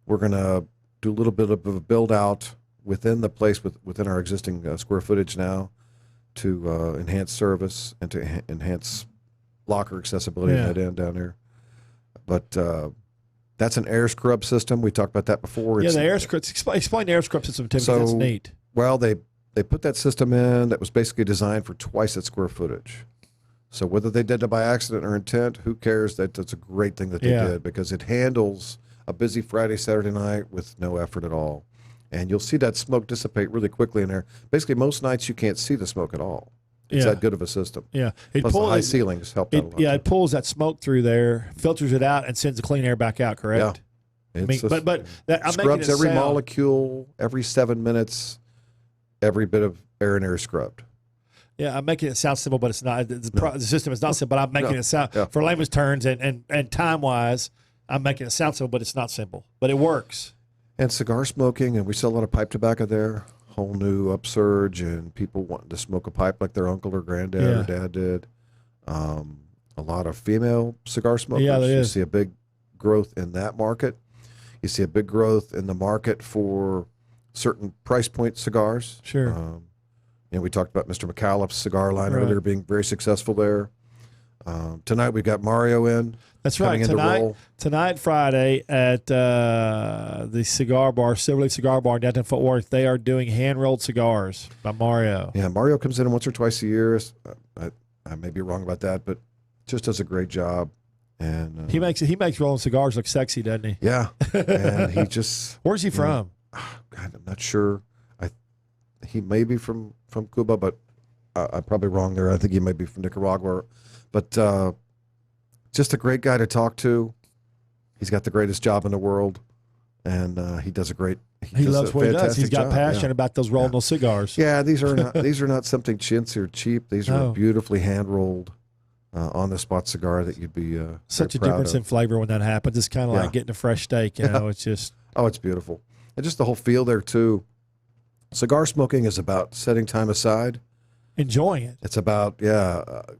We're going to do a little bit of a build out within the place within our existing square footage now to enhance service and to enhance locker accessibility in that end down there. But that's an air scrub system. We talked about that before. Yeah, the air scrub. Explain the air scrub system, Tim. So, that's neat. Well, they put that system in that was basically designed for twice its square footage. So whether they did it by accident or intent, who cares? That's a great thing that they did, because it handles a busy Friday, Saturday night with no effort at all. And you'll see that smoke dissipate really quickly in there. Basically, most nights you can't see the smoke at all. It's that good of a system. Yeah. Plus the high ceilings help out a lot. Yeah, it pulls that smoke through there, filters it out, and sends the clean air back out, correct? Yeah. I'm scrubs every molecule, every 7 minutes, every bit of air and air scrubbed. Yeah, I'm making it sound simple, but it's not. The system is not simple, but I'm making it sound, for layman's terms and time-wise, I'm making it sound simple, but it's not simple. But it works. And cigar smoking, and we sell a lot of pipe tobacco there. Whole new upsurge, and people wanting to smoke a pipe like their uncle or granddad or dad did. A lot of female cigar smokers. Yeah, you see a big growth in that market. You see a big growth in the market for certain price point cigars. Sure. We talked about Mr. McAuliffe's cigar line earlier being very successful there. Tonight we've got Mario in. That's right. Tonight, Friday, at the cigar bar, Silver Leaf Cigar Bar in downtown Fort Worth, they are doing hand-rolled cigars by Mario. Yeah, Mario comes in once or twice a year. I may be wrong about that, but just does a great job. And he makes rolling cigars look sexy, doesn't he? Yeah, and he just where's he from? God, I'm not sure. He may be from Cuba, but I'm probably wrong there. I think he may be from Nicaragua, but just a great guy to talk to. He's got the greatest job in the world, and he does a great. He loves what he does. He's got passion about those rolling those cigars. Yeah, these are not something chintzy or cheap. These are beautifully hand rolled, on the spot cigar that you'd be such a difference in flavor when that happens. It's kind of like getting a fresh steak. You know, it's just it's beautiful, and just the whole feel there too. Cigar smoking is about setting time aside, enjoying it. It's about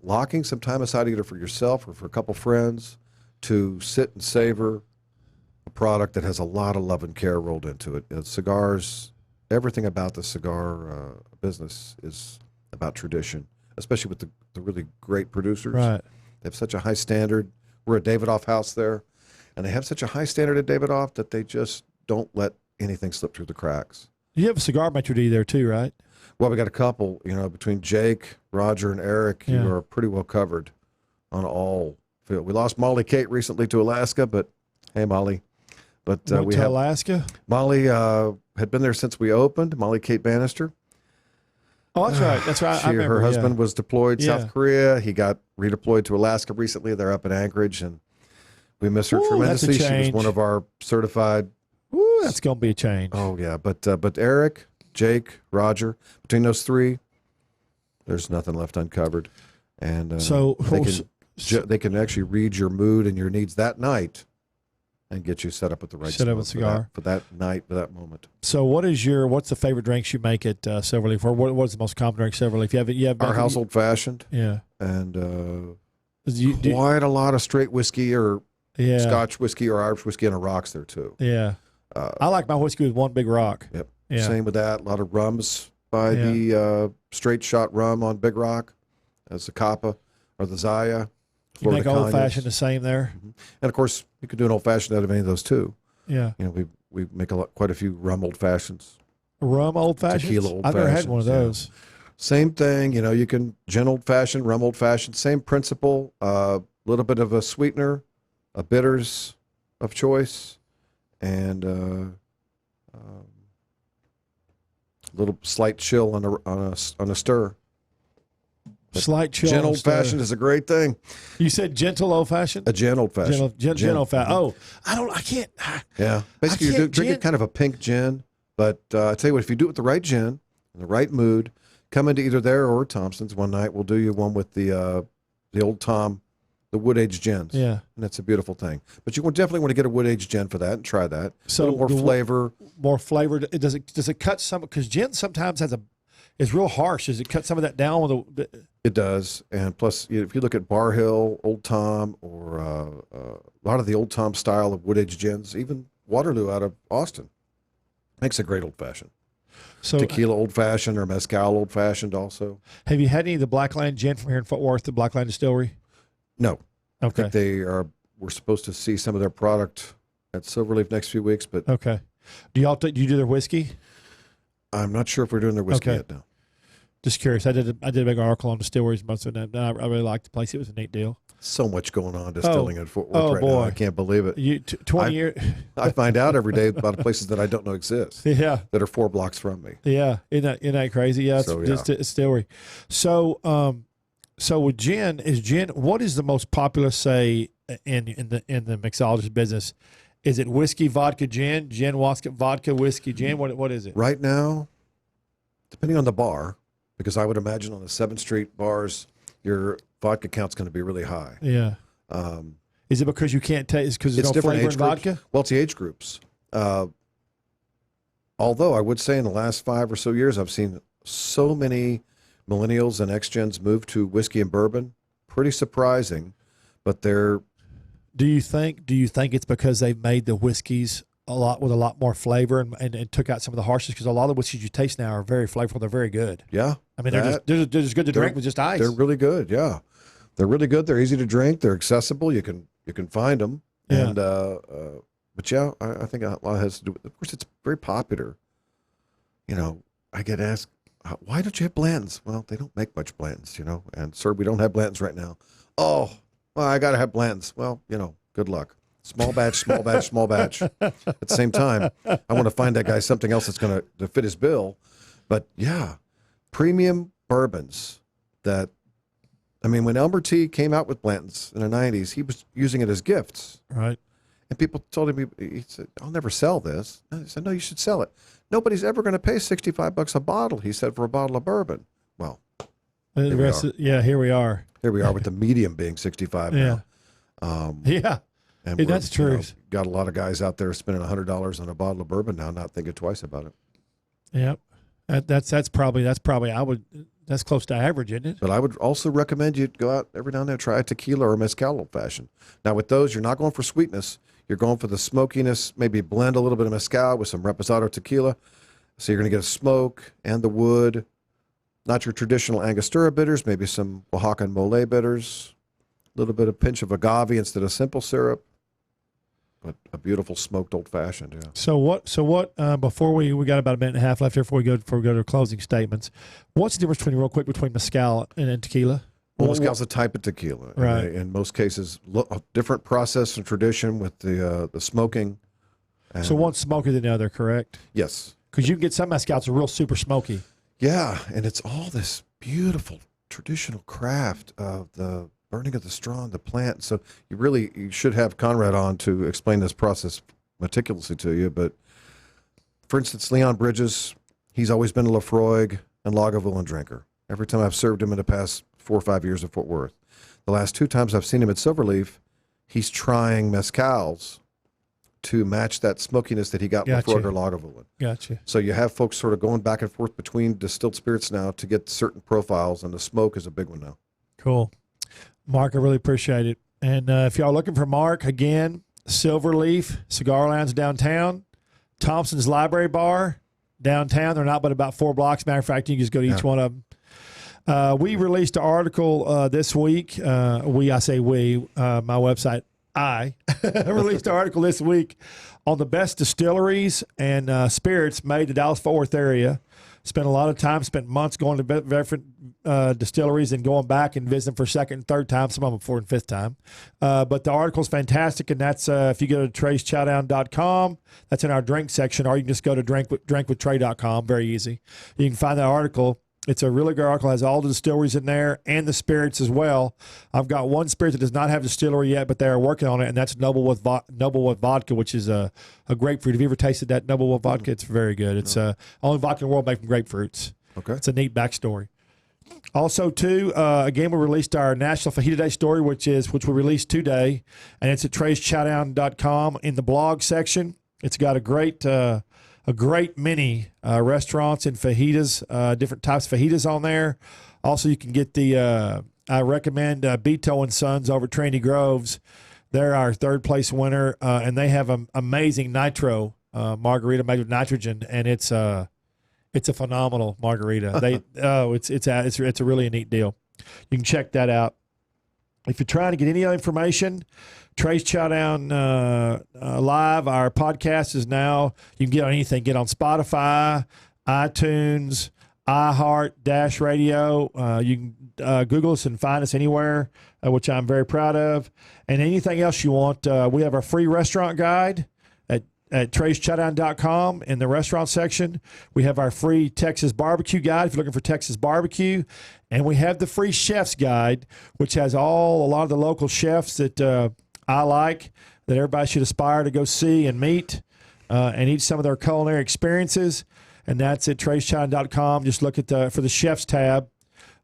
locking some time aside either for yourself or for a couple friends to sit and savor a product that has a lot of love and care rolled into it. Cigars, everything about the cigar business is about tradition, especially with the really great producers. Right. They have such a high standard. We're a Davidoff house there, and they have such a high standard at Davidoff that they just don't let anything slip through the cracks. You have a cigar maitre there too, right? Well, we got a couple, between Jake, Roger, and Eric, you are pretty well covered on all field. We lost Molly Kate recently to Alaska, but hey, Molly. But we have Alaska. Molly had been there since we opened. Molly Kate Bannister. Oh, that's right. That's right. Her husband was deployed South Korea. He got redeployed to Alaska recently. They're up in Anchorage, and we miss her tremendously. She was one of our certified. Ooh, that's going to be a change. Oh yeah, but Eric, Jake, Roger, between those three, there's nothing left uncovered, and so they can actually read your mood and your needs that night, and get you set up with the right cigar for that night, for that moment. So what's the favorite drinks you make at Silverleaf, or what's the most common drink at Silverleaf? You have our house old fashioned, and quite a lot of straight whiskey or Scotch whiskey or Irish whiskey on the rocks there too. Yeah. I like my whiskey with one big rock. Yep. Yeah. Same with that. A lot of rums by the straight shot rum on Big Rock, as the Kappa or the Zaya. You make old fashioned the same there, and of course you could do an old fashioned out of any of those too. Yeah. We make quite a few rum old fashions. Rum old fashions. Tequila old I've never had one of those. Yeah. Same thing. You can gin old fashioned, rum old fashioned. Same principle. A little bit of a sweetener, a bitters of choice, and a little slight chill on a stir. But slight chill. Gin old fashioned is a great thing. You said gentle old fashioned? A gin old fashioned. Gin old fashioned. Oh, I can't. Yeah. Basically, you're drinking kind of a pink gin. But I tell you what, if you do it with the right gin, in the right mood, come into either there or Thompson's one night. We'll do you one with the old Tom, the wood aged gins. Yeah. And that's a beautiful thing. But you definitely want to get a wood aged gin for that and try that. So a little more flavor. More flavor. Does it cut some? Because gin sometimes has is real harsh. Does it cut some of that down with the It does, and plus, if you look at Bar Hill, Old Tom, or a lot of the Old Tom style of wood aged gins, even Waterloo out of Austin, makes a great old fashioned. so Tequila old fashioned or mezcal old fashioned also. have you had any of the Blackline gin from here in Fort Worth, the Blackline Distillery? No, I Okay. think we're supposed to see some of their product at Silverleaf next few weeks, but Okay. Do you do their whiskey? I'm not sure if we're doing their whiskey Okay. yet now. Just curious. I did a big article on distilleries most of them. I really liked the place. It was a neat deal. So much going on distilling in Fort Worth oh, right boy. now. I can't believe it. 20 years. I find out every day about places that I don't know exist Yeah. that are 4 blocks from me. Yeah. Isn't that crazy? Yeah. It's So, just a distillery. So, so with gin, what is the most popular, say, in the mixologist business? Is it whiskey, vodka, gin, vodka, whiskey, gin? What is it? Right now, depending on the bar, because I would imagine on the 7th Street bars, your vodka count's going to be really high. Yeah. Is it because you can't taste? Is because there's no different flavor age in groups. vodka? Well, it's the age groups. Although I would say in the last 5 or so years, I've seen so many millennials and ex-gens move to whiskey and bourbon. Pretty surprising, but they're Do you think it's because they've made the whiskeys a lot more flavor and took out some of the harshness? Because a lot of the whiskeys you taste now are very flavorful. They're very good. yeah. I mean, they're just good to drink with just ice. They're really good. Yeah, they're really good. They're easy to drink. They're accessible. You can find them. Yeah. And but yeah, I think a lot has to do with. Of course, it's very popular. You know, I get asked, why don't you have Blantons? Well, they don't make much Blantons, you know. And sir, we don't have Blantons right now. Oh, well, I got to have Blantons. Well, you know, good luck. Small batch, small batch, small batch. At the same time, I want to find that guy something else that's going to fit his bill. But yeah, premium bourbons that, I mean, when Elmer T came out with Blantons in the 90s, he was using it as gifts. Right. And people told him, he said, I'll never sell this. And I said, no, you should sell it. Nobody's ever going to pay $65 a bottle, he said, for a bottle of bourbon. Well, Here we are. here we are with the medium being 65 Yeah. now. Yeah. And Hey, that's true. Got a lot of guys out there spending $100 on a bottle of bourbon now, not thinking twice about it. Yep. That's probably that's close to average, isn't it? But I would also recommend you go out every now and then, try a tequila or a mezcal old fashioned. Now with those, you're not going for sweetness. You're going for the smokiness, maybe blend a little bit of mezcal with some reposado tequila. So you're going to get a smoke and the wood, not your traditional Angostura bitters, maybe some Oaxaca and Mole bitters, a little bit of pinch of agave instead of simple syrup, but a beautiful smoked old fashioned. Yeah. So what? Before we got about a minute and a half left here before we go to closing statements. What's the difference between mezcal and tequila? Well, mezcal's a type of tequila. Right. In most cases, a different process and tradition with the smoking. And So one's smokier than the other, correct? yes. Because you can get some mezcal that's real super smoky. Yeah, and it's all this beautiful traditional craft of the burning of the straw and the plant. So you should have Conrad on to explain this process meticulously to you. But for instance, Leon Bridges, he's always been a Lafroig and Lagavulin drinker. Every time I've served him in the past 4 or 5 years at Fort Worth. The last 2 times I've seen him at Silverleaf, he's trying mezcals to match that smokiness that he got with Gotcha. Lafroig or Lagavulin. Gotcha. So you have folks sort of going back and forth between distilled spirits now to get certain profiles, and the smoke is a big one now. Cool. Mark, I really appreciate it. And if y'all are looking for Mark, again, Silverleaf Cigar Lounge downtown, Thompson's Library Bar downtown. They're not but about 4 blocks. Matter of fact, you can just go to each one of them. We released an article this week. My website, I released an article this week on the best distilleries and spirits made in the Dallas-Fort Worth area. Spent a lot of time, spent months going to different distilleries and going back and visiting for 2nd and 3rd time, some of them 4th and 5th time. But the article's fantastic, and that's if you go to TreyChowdown.com, that's in our drink section, or you can just go to drinkwithtrey.com, very easy. You can find that article. It's a really good article. It has all the distilleries in there and the spirits as well. I've got one spirit that does not have distillery yet, but they are working on it, and that's Noble with vodka, which is a grapefruit. Have you ever tasted that Noble with vodka? It's very good. It's only vodka in the world made from grapefruits. Okay. It's a neat backstory. Also, too, again, we released our National Fajita Day story, which we released today, and it's at TreyChowdown.com in the blog section. It's got a great a great many restaurants and fajitas, different types of fajitas on there. Also, you can get I recommend Beto and Sons over Trinity Groves. They're our third place winner, and they have an amazing nitro margarita made with nitrogen, and it's a phenomenal margarita. It's a really neat deal. You can check that out. If you're trying to get any other information, Trey's Chowdown Live, our podcast is now, you can get on anything. Get on Spotify, iTunes, iHeart, Dash Radio. You can Google us and find us anywhere, which I'm very proud of. And anything else you want, we have our free restaurant guide at treyschowdown.com in the restaurant section. We have our free Texas barbecue guide if you're looking for Texas barbecue. And we have the free chef's guide, which has a lot of the local chefs that I like, that everybody should aspire to go see and meet and eat some of their culinary experiences. And that's at treyschowdown.com. Just look for the chef's tab.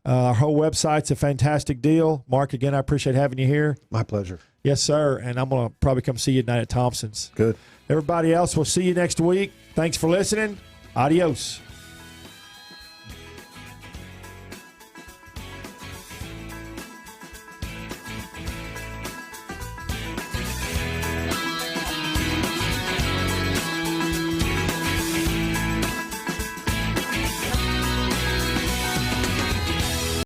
Our whole website's a fantastic deal. Mark, again, I appreciate having you here. My pleasure. Yes, sir. And I'm going to probably come see you tonight at Thompson's. Good. Everybody else, we'll see you next week. Thanks for listening. Adios.